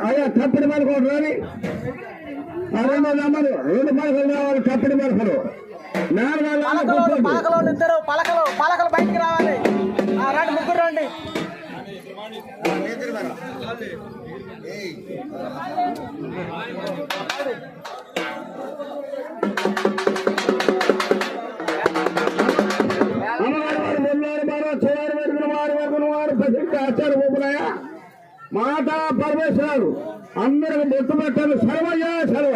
అయ్యా తప్పిడి పలకలు రాని 2 పలకలు రావాలి. తప్పిడి పలకలు 4 పలకలు బయటికి రావాలి. రండి, ముగ్గురు రండి. ఆచార ఊపునాయా మాతా పరమేశ్వరాలు అందరికి బొట్టు పెట్టాలి. సర్వయ్యా సర్వ